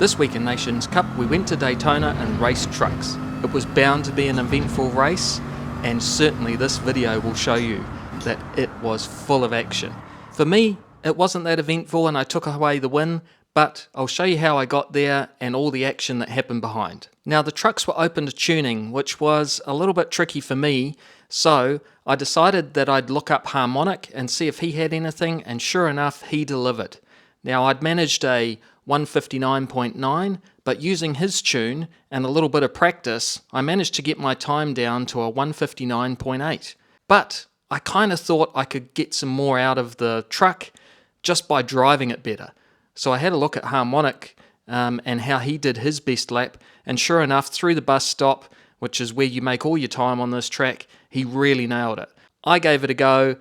This week in Nations Cup we went to Daytona and raced trucks. It was bound to be an eventful race, and certainly this video will show you that it was full of action. For me, it wasn't that eventful and I took away the win, but I'll show you how I got there and all the action that happened behind. Now the trucks were open to tuning, which was a little bit tricky for me, so I decided that I'd look up Harmonic and see if he had anything, and sure enough he delivered. Now I'd managed a 159.9, but using his tune and a little bit of practice, I managed to get my time down to a 159.8. But I kind of thought I could get some more out of the truck just by driving it better. So I had a look at Harmonic and how he did his best lap, and sure enough, through the bus stop, which is where you make all your time on this track, he really nailed it. I gave it a go.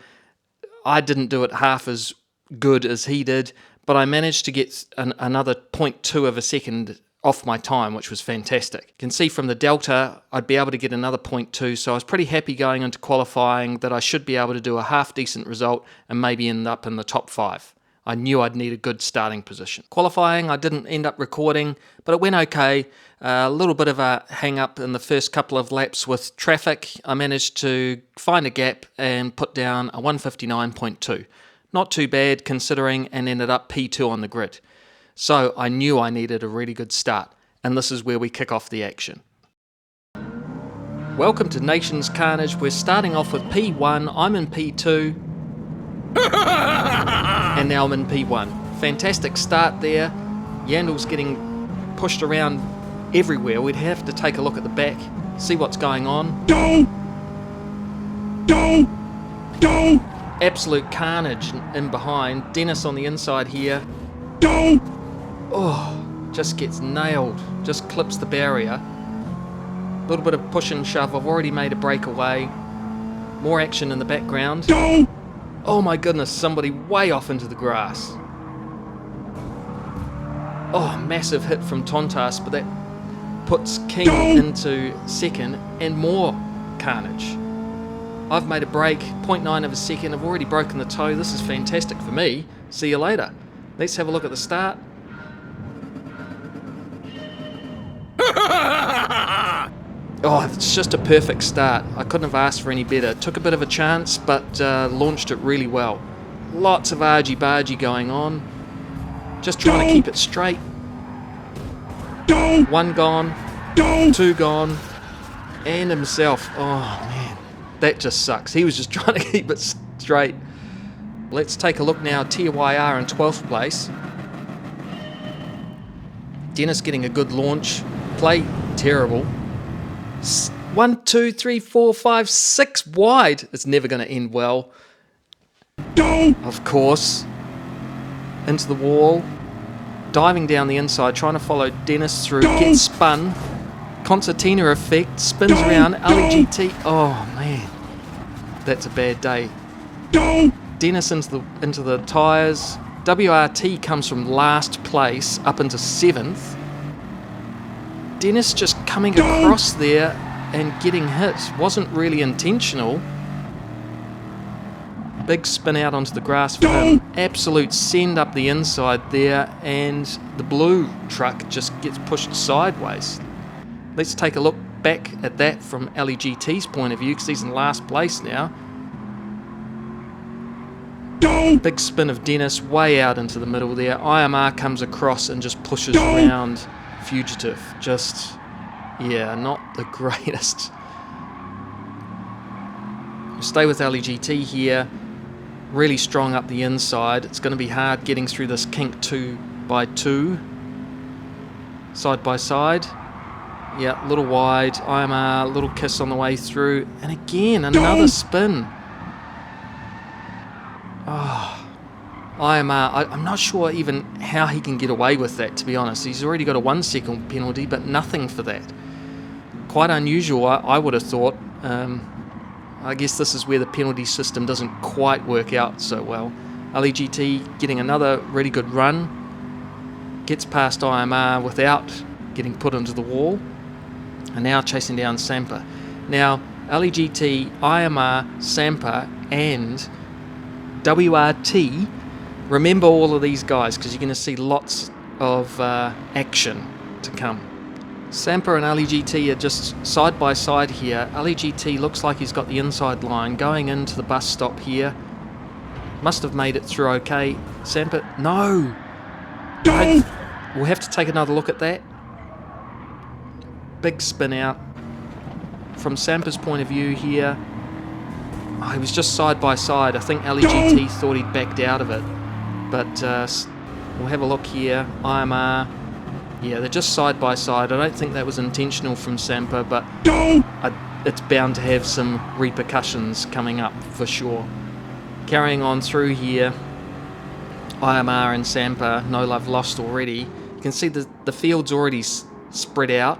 I didn't do it half as good as he did, but I managed to get another 0.2 of a second off my time, which was fantastic. You can see from the delta, I'd be able to get another 0.2, so I was pretty happy going into qualifying that I should be able to do a half decent result and maybe end up in the top 5. I knew I'd need a good starting position. Qualifying, I didn't end up recording, but it went okay. A little bit of a hang up in the first couple of laps with traffic. I managed to find a gap and put down a 159.2. Not too bad considering, and ended up P2 on the grid. So I knew I needed a really good start, and this is where we kick off the action. Welcome to Nations Carnage. We're starting off with P1. I'm in P2. And now I'm in P1. Fantastic start there. Yandel's getting pushed around everywhere. We'd have to take a look at the back, see what's going on. Go! Absolute carnage in behind. Dennis on the inside here. Go! Oh, just gets nailed. Just clips the barrier. A little bit of push and shove. I've already made a breakaway. More action in the background. Go! Oh my goodness, somebody way off into the grass. Oh, massive hit from Tontas, but that puts King into second, and more carnage. I've made a break, 0.9 of a second. I've already broken the toe. This is fantastic for me. See you later. Let's have a look at the start. Oh, it's just a perfect start. I couldn't have asked for any better. Took a bit of a chance, but launched it really well. Lots of argy-bargy going on. Just trying to keep it straight. One gone, two gone, and himself. Oh, man. That just sucks. He was just trying to keep it straight. Let's take a look now. TYR in 12th place. Dennis getting a good launch. Play terrible. 1, 2, 3, 4, 5, 6 wide. It's never going to end well. Of course. Into the wall. Diving down the inside, trying to follow Dennis through. Gets spun. Concertina effect. Spins around. LEGT. Oh, man. That's a bad day. Dennis into the tyres. WRT comes from last place up into 7th. Dennis just coming across there and getting hit. Wasn't really intentional. Big spin out onto the grass for him. Absolute send up the inside there, and the blue truck just gets pushed sideways. Let's take a look back at that from LEGT's point of view, because he's in last place now. Big spin of Dennis way out into the middle there. IMR comes across and just pushes around Fugitive. Just, yeah, not the greatest. We'll stay with LEGT here. Really strong up the inside. It's going to be hard getting through this kink 2x2. Side by side. Yeah, a little wide. IMR, little kiss on the way through. And again, another spin. Oh, IMR, I'm not sure even how he can get away with that, to be honest. He's already got a 1 second penalty, but nothing for that. Quite unusual, I would have thought. I guess this is where the penalty system doesn't quite work out so well. LEGT getting another really good run. Gets past IMR without getting put into the wall. And now chasing down Sampa. Now, LEGT, IMR, Sampa, and WRT. Remember all of these guys, because you're going to see lots of action to come. Sampa and LEGT are just side by side here. LEGT looks like he's got the inside line going into the bus stop here. Must have made it through okay. Sampa, no! We'll have to take another look at that. Big spin out. From Sampa's point of view here, he was just side by side. I think LEGT thought he'd backed out of it. But we'll have a look here. IMR. Yeah, they're just side by side. I don't think that was intentional from Sampa, but it's bound to have some repercussions coming up for sure. Carrying on through here, IMR and Sampa, no love lost already. You can see the field's already spread out.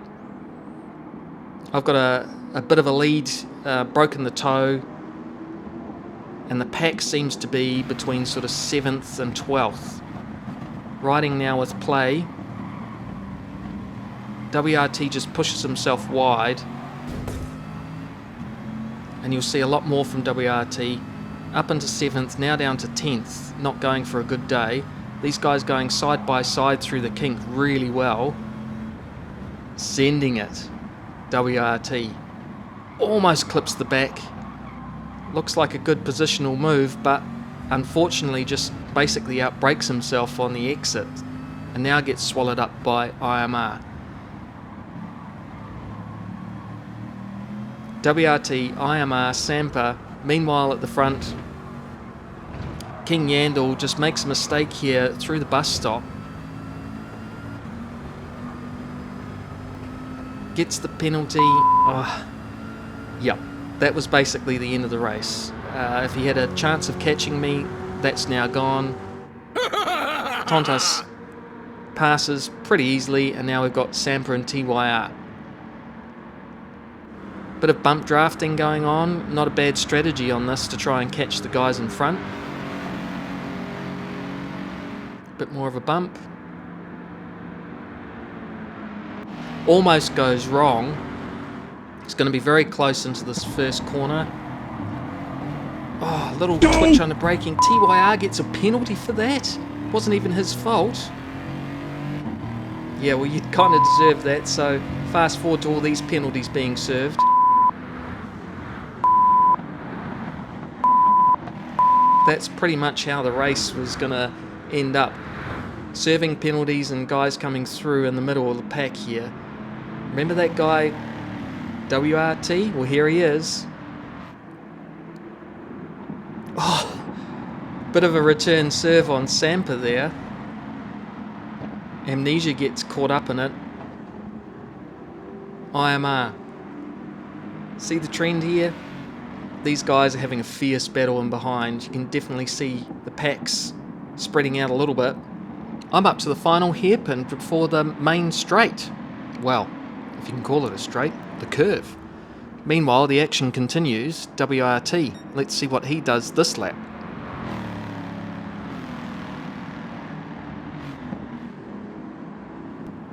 I've got a bit of a lead, broken the toe, and the pack seems to be between sort of 7th and 12th. Riding now with play. WRT just pushes himself wide, and you'll see a lot more from WRT. Up into 7th, now down to 10th, not going for a good day. These guys going side by side through the kink really well. Sending it. WRT almost clips the back. Looks like a good positional move, but unfortunately just basically outbrakes himself on the exit and now gets swallowed up by IMR. WRT, IMR, Sampa. Meanwhile at the front, King Yandel just makes a mistake here through the bus stop. Gets the penalty. Yep, that was basically the end of the race. If he had a chance of catching me, that's now gone. Tontas passes pretty easily, and now we've got Sampa and TYR. Bit of bump drafting going on. Not a bad strategy on this to try and catch the guys in front. Bit more of a bump. Almost goes wrong. It's going to be very close into this first corner. Oh, little twitch under braking. TYR gets a penalty for that. Wasn't even his fault. Yeah, well, you'd kind of deserve that, so fast forward to all these penalties being served. That's pretty much how the race was going to end up. Serving penalties and guys coming through in the middle of the pack here. Remember that guy, WRT? Well, here he is. Oh, bit of a return serve on Sampa there. Amnesia gets caught up in it. IMR. See the trend here? These guys are having a fierce battle in behind. You can definitely see the packs spreading out a little bit. I'm up to the final hairpin before the main straight. Well, if you can call it a straight, the curve. Meanwhile, the action continues. WRT. Let's see what he does this lap.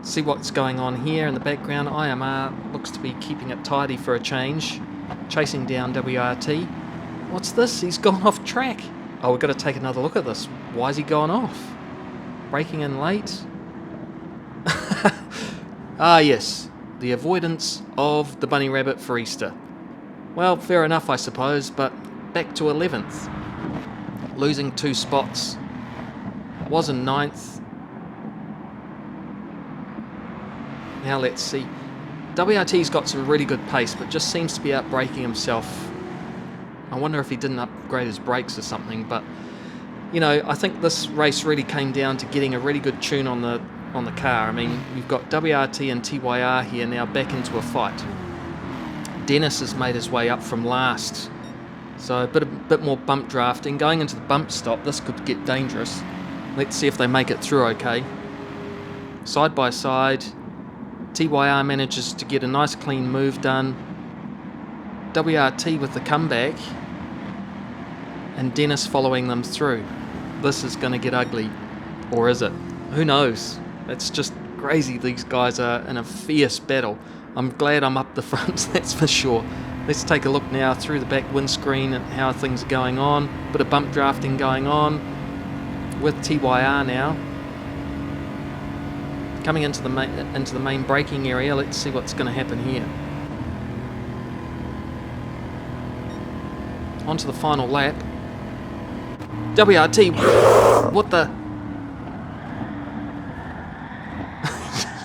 See what's going on here in the background. IMR looks to be keeping it tidy for a change. Chasing down WRT. What's this? He's gone off track. Oh, we've got to take another look at this. Why is he gone off? Breaking in late. Ah, yes. The avoidance of the bunny rabbit for Easter. Well, fair enough, I suppose, but back to 11th. Losing 2 spots. Was in 9th. Now let's see. WRT's got some really good pace, but just seems to be outbraking himself. I wonder if he didn't upgrade his brakes or something, but you know, I think this race really came down to getting a really good tune on the car. I mean, you've got WRT and TYR here now back into a fight. Dennis has made his way up from last, so a bit more bump drafting. Going into the bump stop, this could get dangerous. Let's see if they make it through okay. Side by side, TYR manages to get a nice clean move done. WRT with the comeback, and Dennis following them through. This is going to get ugly, or is it? Who knows? It's just crazy. These guys are in a fierce battle. I'm glad I'm up the front, that's for sure. Let's take a look now through the back windscreen at how things are going on. Bit of bump drafting going on with TYR now. Coming into the main braking area. Let's see what's going to happen here. Onto the final lap. WRT. What the?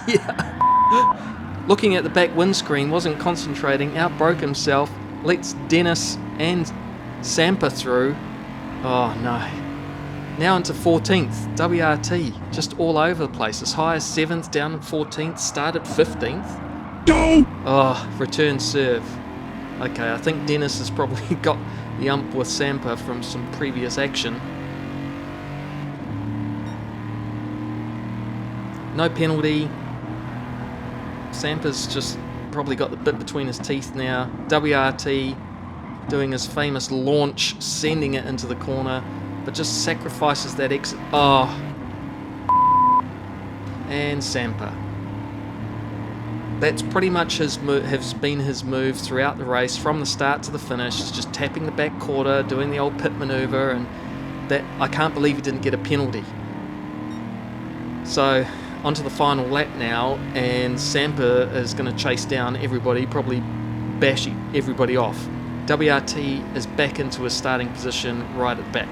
Yeah. Looking at the back windscreen, wasn't concentrating, outbroke himself, lets Dennis and Sampa through. Oh no. Now into 14th, WRT, just all over the place. As high as 7th, down at 14th, started 15th. Go! Oh, return serve. Okay, I think Dennis has probably got the ump with Sampa from some previous action. No penalty. Sampa's just probably got the bit between his teeth now. WRT doing his famous launch, sending it into the corner, but just sacrifices that exit. Oh. And Sampa. That's pretty much has been his move throughout the race, from the start to the finish. He's just tapping the back quarter, doing the old pit maneuver, and that, I can't believe he didn't get a penalty. So onto the final lap now, and Sampa is going to chase down everybody, probably bash everybody off. WRT is back into his starting position right at the back.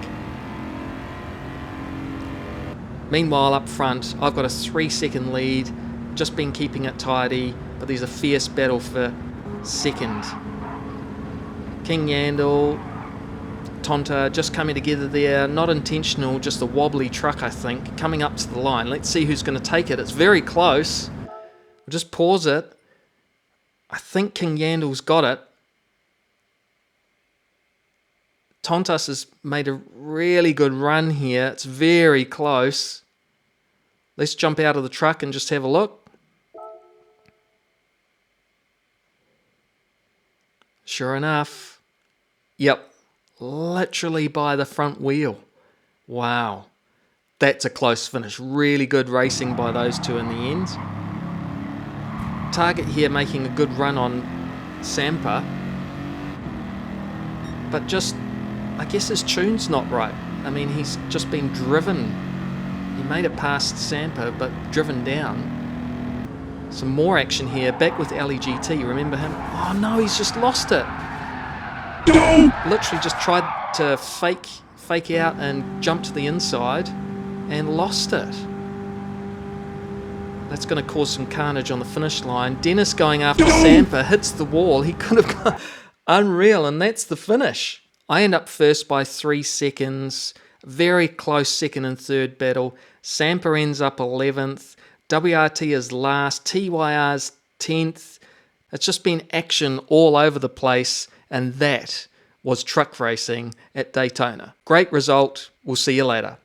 Meanwhile, up front, I've got a 3-second lead, just been keeping it tidy, but there's a fierce battle for second. King Yandel, Tonta just coming together there, not intentional, just a wobbly truck I think, coming up to the line. Let's see who's going to take it. It's very close. We'll just pause it. I think King Yandel's got it. Tontas has made a really good run here. It's very close. Let's jump out of the truck and just have a look. Sure enough. Yep. Literally by the front wheel. Wow. That's a close finish. Really good racing by those two in the end. Target here making a good run on Sampa. But just, I guess his tune's not right. I mean, he's just been driven. He made it past Sampa, but driven down. Some more action here. Back with LEGT. Remember him? Oh no, he's just lost it. Go! Literally just tried to fake out and jump to the inside and lost it. That's going to cause some carnage on the finish line. Dennis going after Sampa, hits the wall. He could have gone unreal, and that's the finish. I end up first by 3 seconds. Very close second and third battle. Sampa ends up 11th. WRT is last. TYR's 10th. It's just been action all over the place, and that was truck racing at Daytona. Great result. We'll see you later.